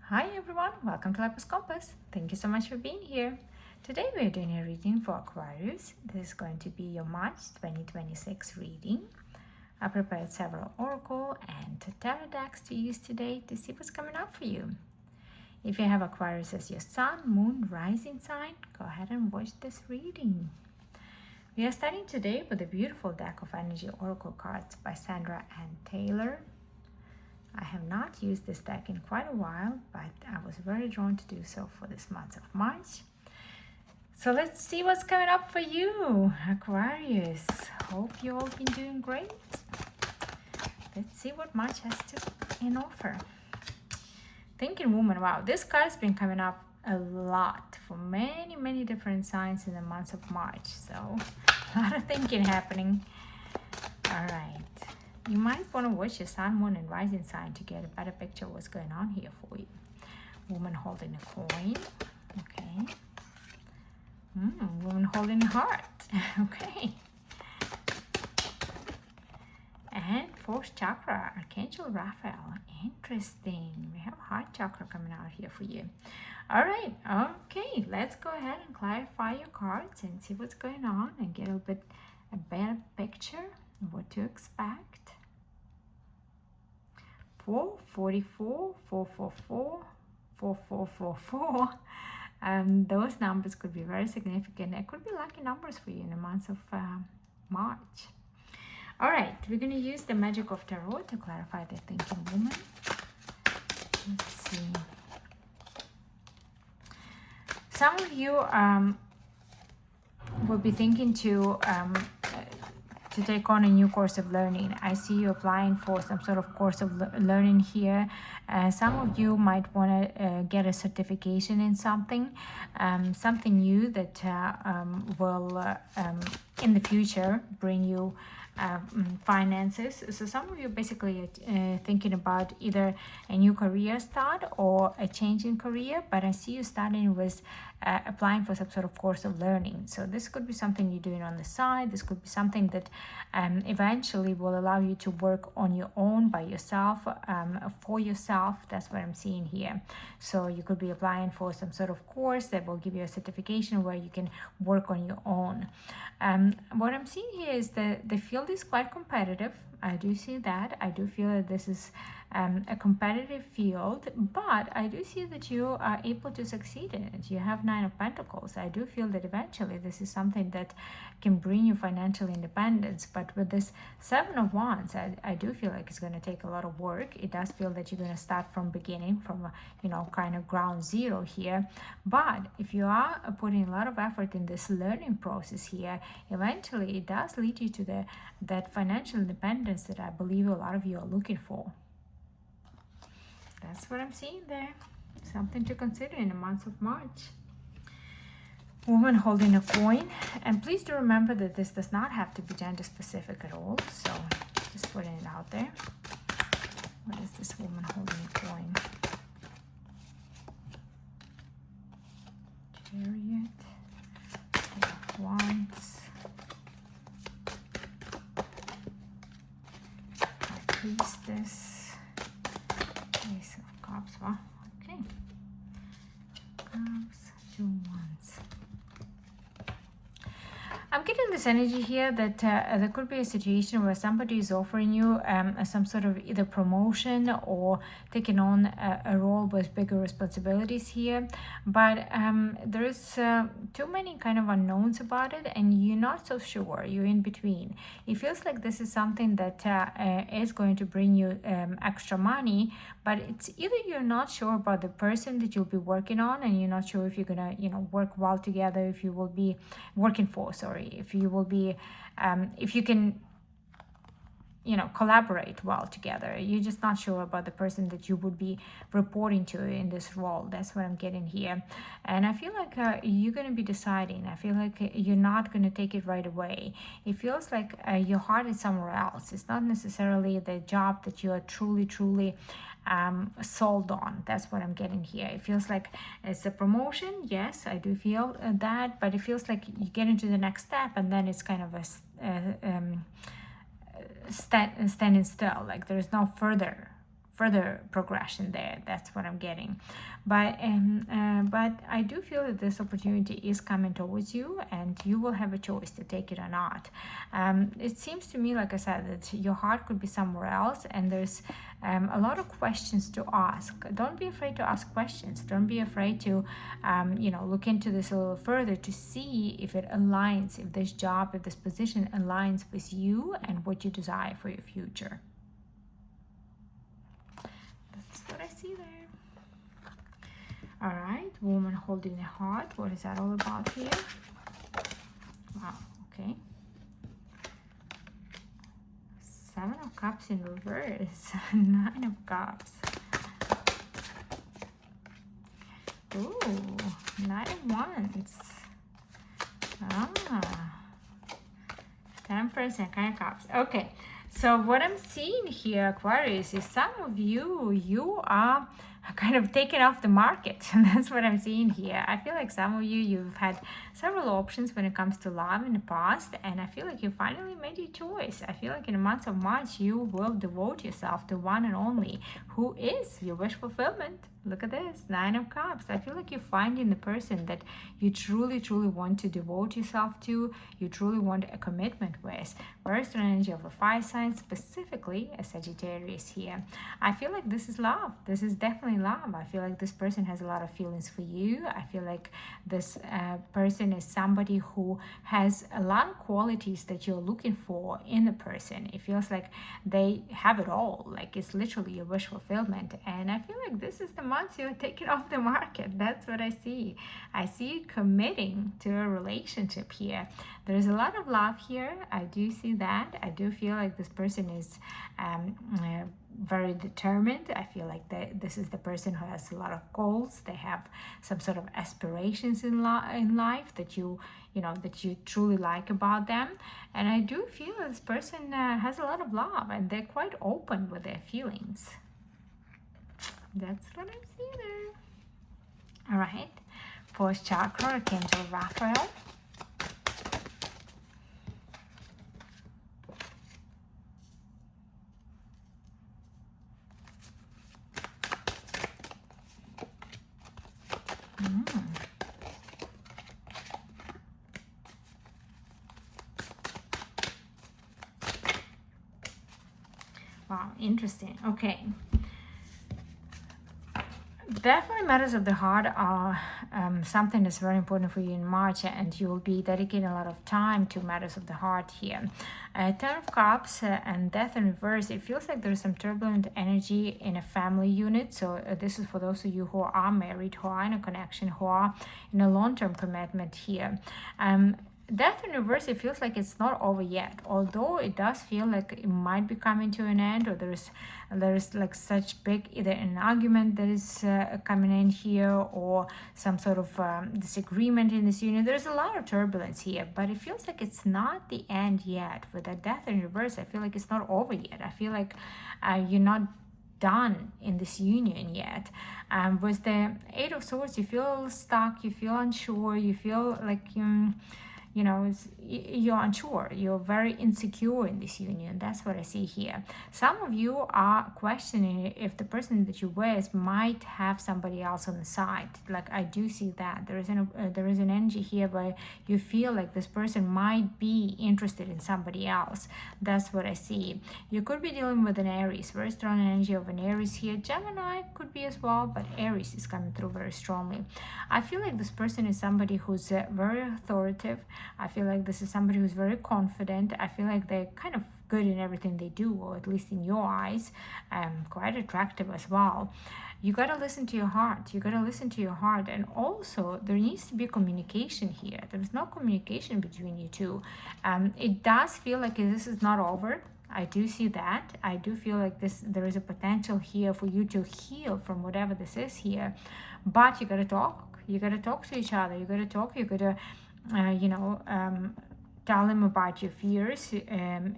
Hi everyone, welcome to Lapis Compass. Thank you so much for being here. Today we are doing a reading for Aquarius. This is going to be your March 2026 reading. I prepared several oracle and tarot decks to use today to see what's coming up for you. If you have Aquarius as your sun, moon, rising sign, go ahead and watch this reading. We are starting today with a beautiful deck of energy oracle cards by Sandra and Taylor. I have not used this deck in quite a while, but I was very drawn to do so for this month of March. So let's see what's coming up for you, Aquarius. Hope you all been doing great. Let's see what March has in offer. Thinking woman, wow, this card's been coming up a lot for many different signs in the month of March. So a lot of thinking happening. All right. You might want to watch your sun, moon, and rising sign to get a better picture of what's going on here for you. Woman holding a coin. Okay. Woman holding a heart. Okay. And fourth chakra, Archangel Raphael. Interesting. We have heart chakra coming out here for you. All right. Okay. Let's go ahead and clarify your cards and see what's going on and get a better picture of what to expect. 444, 444, 4444. Those numbers could be very significant. It could be lucky numbers for you in the month of March. All right, we're going to use the magic of tarot to clarify the thinking woman. Let's see. Some of you will be thinking to take on a new course of learning. I see you applying for some sort of course of learning here. Some of you might want to get a certification in something new that will in the future bring you finances. So some of you basically thinking about either a new career start or a change in career, but I see you starting with applying for some sort of course of learning. So this could be something you're doing on the side. This could be something that eventually will allow you to work on your own by yourself, for yourself. That's what I'm seeing here. So you could be applying for some sort of course that will give you a certification where you can work on your own. What I'm seeing here is that the field is quite competitive. I do see that. I do feel that this is a competitive field, but I do see that you are able to succeed in it. You have 9 of Pentacles. I do feel that eventually this is something that can bring you financial independence, but with this 7 of Wands, I do feel like it's going to take a lot of work. It does feel that you're going to start from beginning, from kind of ground zero here, but if you are putting a lot of effort in this learning process here, eventually it does lead you to that financial independence that I believe a lot of you are looking for. That's what I'm seeing there. Something to consider in the month of March. Woman holding a coin. And please do remember that this does not have to be gender specific at all. So just putting it out there. What is this woman holding a coin? Chariot. Eight of Wands. High Priestess. Ace of Cups. Wow. Okay. Cups, 2 Wands. I'm getting this energy here that there could be a situation where somebody is offering you some sort of either promotion or taking on a role with bigger responsibilities here, but there is too many kind of unknowns about it, and you're not so sure. You're in between. It feels like this is something that is going to bring you extra money, but it's either you're not sure about the person that you'll be working on, and you're not sure if you're gonna work well together, if you will be working for, if you will be if you can collaborate well together. You're just not sure about the person that you would be reporting to in this role. That's what I'm getting here. And I feel like you're going to be deciding. I feel like you're not going to take it right away. It feels like your heart is somewhere else. It's not necessarily the job that you are truly sold on. That's what I'm getting here. It feels like it's a promotion. Yes, I do feel that, but it feels like you get into the next step and then it's kind of a standing still. Like there's no further further progression there. That's what I'm getting. But I do feel that this opportunity is coming towards you, and you will have a choice to take it or not. It seems to me, like I said, that your heart could be somewhere else, and there's a lot of questions to ask. Don't be afraid to ask questions. Don't be afraid to look into this a little further to see if it aligns, if this job, if this position aligns with you and what you desire for your future. That's what I see there. All right, woman holding a heart. What is that all about here? Wow, okay. Seven of Cups in reverse. Nine of Cups. Ooh, Nine of Wands. Temperance and Nine of Cups. Okay, so what I'm seeing here, Aquarius, is some of you are kind of taken off the market. And that's what I'm seeing here. I feel like some of you've had several options when it comes to love in the past, and I feel like you finally made your choice. I feel like in the month of March you will devote yourself to one and only, who is your wish fulfillment. Look at this, Nine of Cups. I feel like you're finding the person that you truly want to devote yourself to, you truly want a commitment with. Very strong energy of a fire sign, specifically a Sagittarius here. I feel like this is love. This is definitely love. I feel like this person has a lot of feelings for you. I feel like this person is somebody who has a lot of qualities that you're looking for in a person. It feels like they have it all. Like it's literally your wish fulfillment. And I feel like this is the month you're taking off the market. That's what I see. I see you committing to a relationship here. There's a lot of love here. I do see that. I do feel like this person is very determined. I feel like this is the person who has a lot of goals. They have some sort of aspirations in life that you truly like about them. And I do feel this person has a lot of love, and they're quite open with their feelings. That's what I see there. All right, fourth chakra, Archangel Raphael. Wow, interesting. Okay. Definitely matters of the heart are something that's very important for you in March, and you will be dedicating a lot of time to matters of the heart here. Ten of Cups and Death in reverse. It feels like there's some turbulent energy in a family unit. So this is for those of you who are married, who are in a connection, who are in a long-term commitment here. Death in reverse, it feels like it's not over yet, although it does feel like it might be coming to an end, or there's like such big, either an argument that is coming in here, or some sort of disagreement in this union. There's a lot of turbulence here, but it feels like it's not the end yet. With that Death in reverse, I feel like it's not over yet. I feel like you're not done in this union yet. With the Eight of Swords, you feel stuck, you feel unsure, you feel like you're unsure, you're very insecure in this union. That's what I see here. Some of you are questioning if the person that you're with might have somebody else on the side. Like I do see that there is an energy here where you feel like this person might be interested in somebody else. That's what I see. You could be dealing with an Aries, very strong energy of an Aries here. Gemini could be as well, but Aries is coming through very strongly. I feel like this person is somebody who's very authoritative. I feel like this is somebody who's very confident. I feel like they're kind of good in everything they do, or at least in your eyes, quite attractive as well. You got to listen to your heart. You got to listen to your heart. And also, there needs to be communication here. There's no communication between you two. It does feel like this is not over. I do see that. I do feel like there is a potential here for you to heal from whatever this is here. But you got to talk. You got to talk to each other. You got to talk. You got to tell them about your fears, and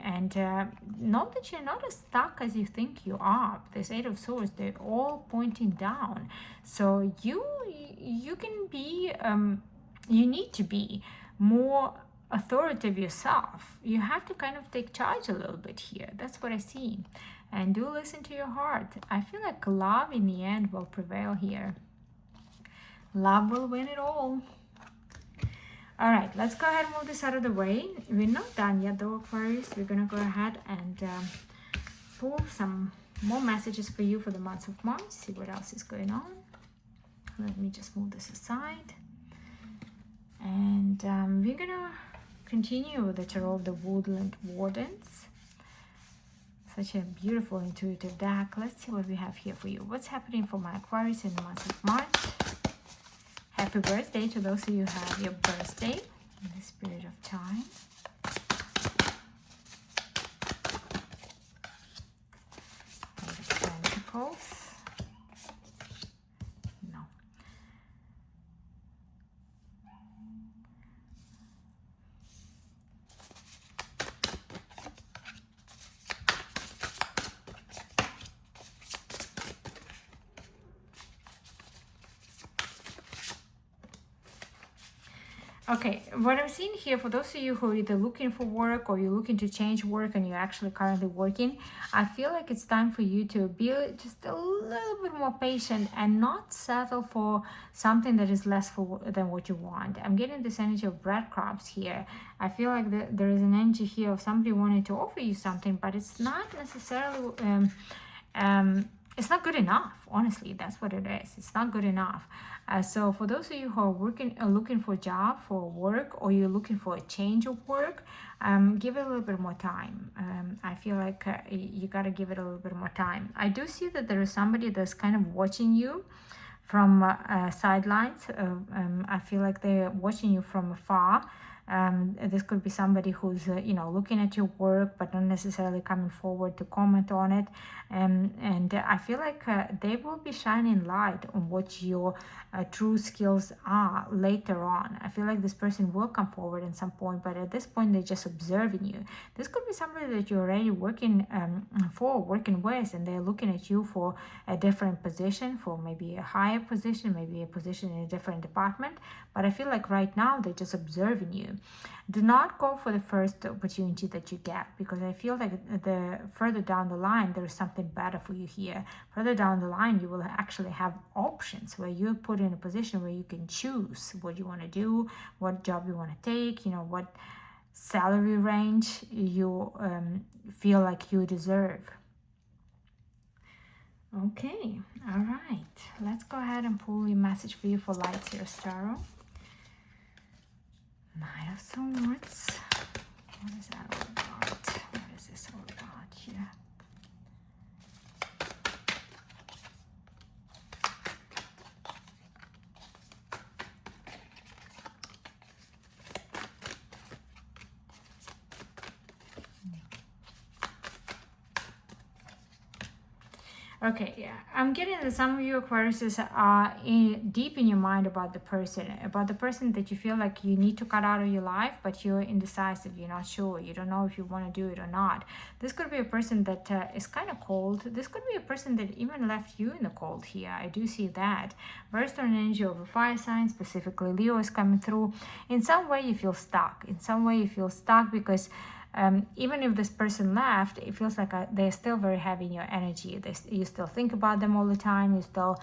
know that you're not as stuck as you think you are. This Eight of Swords, they're all pointing down. So you can be, you need to be more authoritative yourself. You have to kind of take charge a little bit here. That's what I see. and do listen to your heart. I feel like love in the end will prevail here. Love will win it all. All right, let's go ahead and move this out of the way. We're not done yet though, Aquarius. We're gonna go ahead and pull some more messages for you for the month of March. See what else is going on. Let me just move this aside. And we're gonna continue with the Tarot of the Woodland Wardens. Such a beautiful intuitive deck. Let's see what we have here for you. What's happening for my Aquarius in the month of March? Happy birthday to those of you who have your birthday in the spirit of time. Eight of Pentacles. No. Okay, what I'm seeing here, for those of you who are either looking for work or you're looking to change work and you're actually currently working, I feel like it's time for you to be just a little bit more patient and not settle for something that is less than what you want. I'm getting this energy of breadcrumbs here. I feel like there is an energy here of somebody wanting to offer you something, but it's not necessarily... it's not good enough. Honestly, that's what it is. It's not good enough. So for those of you who are looking for a job, for work, or you're looking for a change of work, give it a little bit more time. I feel like you got to give it a little bit more time. I do see that there is somebody that's kind of watching you from sidelines. I feel like they're watching you from afar. This could be somebody who's looking at your work but not necessarily coming forward to comment on it, and I feel like they will be shining light on what your true skills are later on. I feel like this person will come forward at some point, but at this point they're just observing you. This could be somebody that you're already working with, and they're looking at you for a different position, for maybe a higher position, maybe a position in a different department, but I feel like right now they're just observing you. Do not go for the first opportunity that you get, because I feel like the further down the line there is something better for you here. Further down the line you will actually have options where you're put in a position where you can choose what you want to do, what job you want to take, what salary range you feel like you deserve. Okay, all right, let's go ahead and pull a message for you for Lights here, Tarot. Knight of Swords. What is that all about? What is this all about here? Okay, yeah, I'm getting that some of you Aquariuses are deep in your mind about the person that you feel like you need to cut out of your life, but you're indecisive, you're not sure, you don't know if you want to do it or not. This could be a person that is kind of cold. This could be a person that even left you in the cold here. I do see that. Very strong energy over fire signs, specifically Leo is coming through. In some way you feel stuck. Because even if this person left, it feels like they're still very heavy in your energy. You still think about them all the time. You still,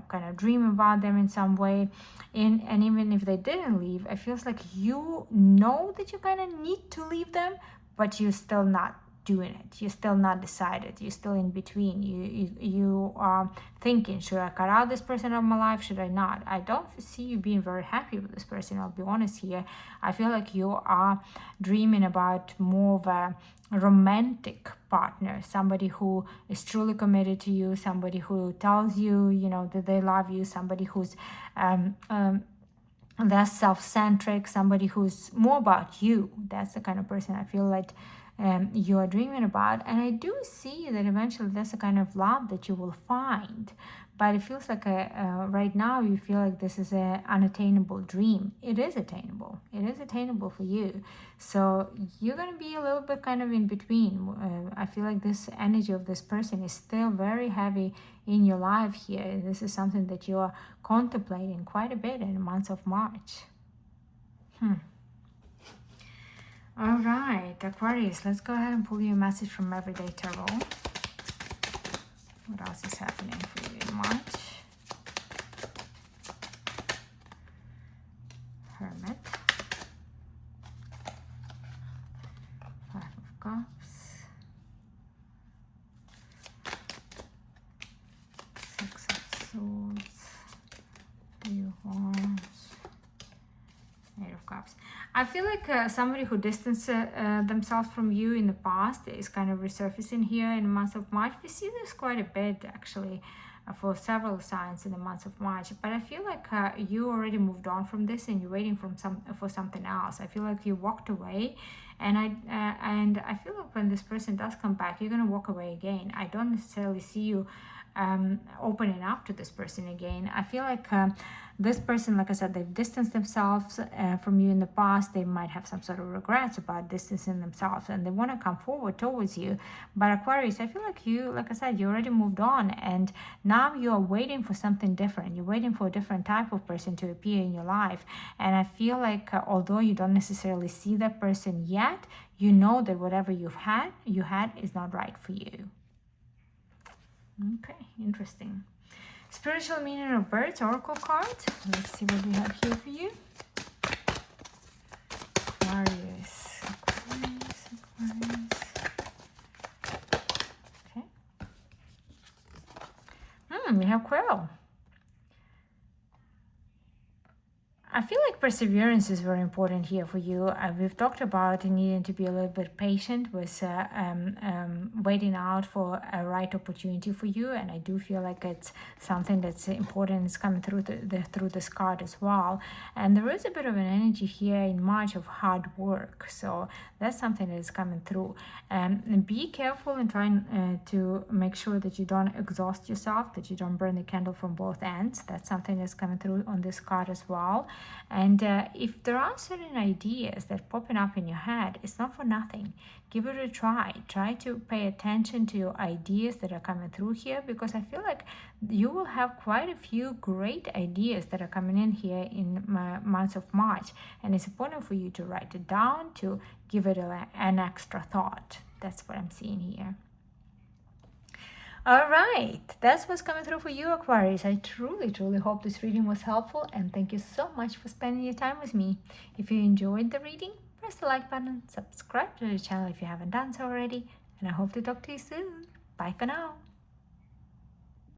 kind of dream about them in some way. And even if they didn't leave, it feels like you know that you kind of need to leave them, but you're still not doing it. You're still not decided. You're still in between. You are thinking, should I cut out this person out of my life? Should I not? I don't see you being very happy with this person. I'll be honest here. I feel like you are dreaming about more of a romantic partner, somebody who is truly committed to you, somebody who tells you, that they love you, somebody who's less self-centric, somebody who's more about you. That's the kind of person I feel like you are dreaming about. And I do see that eventually that's the kind of love that you will find, but it feels like right now you feel like this is an unattainable dream. It is attainable for you, so you're going to be a little bit kind of in between. I feel like this energy of this person is still very heavy in your life here. This is something that you are contemplating quite a bit in the month of March. All right, Aquarius, let's go ahead and pull you a message from Everyday Tarot. What else is happening for you in March? Hermit. 5 of Cups. 6 of Swords. 3 of Wands. 8 of Cups. I feel like somebody who distanced themselves from you in the past is kind of resurfacing here in the month of March. We see this quite a bit actually for several signs in the month of March. But I feel like you already moved on from this and you're waiting for something else. I feel like you walked away, and I feel like when this person does come back, you're gonna walk away again. I don't necessarily see you opening up to this person again. I feel like this person, like I said, they've distanced themselves from you in the past. They might have some sort of regrets about distancing themselves, and they want to come forward towards you. But Aquarius, I feel like you, like I said, you already moved on, and now you are waiting for something different. You're waiting for a different type of person to appear in your life. And I feel like although you don't necessarily see that person yet, you know that whatever you had is not right for you. Okay, interesting. Spiritual meaning of birds, oracle card. Let's see what we have here for you. Aquarius. Okay. We have Quail. I feel like perseverance is very important here for you. We've talked about needing to be a little bit patient with waiting out for a right opportunity for you, and I do feel like it's something that's important. It's coming through through this card as well. And there is a bit of an energy here in March of hard work, so that's something that is coming through. And be careful in trying to make sure that you don't exhaust yourself, that you don't burn the candle from both ends. That's something that's coming through on this card as well. And if there are certain ideas that popping up in your head, it's not for nothing. Give it a try. Try to pay attention to your ideas that are coming through here, because I feel like you will have quite a few great ideas that are coming in here in months of March. And it's important for you to write it down, to give it an extra thought. That's what I'm seeing here. All right, that's what's coming through for you, Aquarius. I truly hope this reading was helpful, and thank you so much for spending your time with me. If you enjoyed the reading, press the like button, subscribe to the channel if you haven't done so already, and I hope to talk to you soon. Bye for now.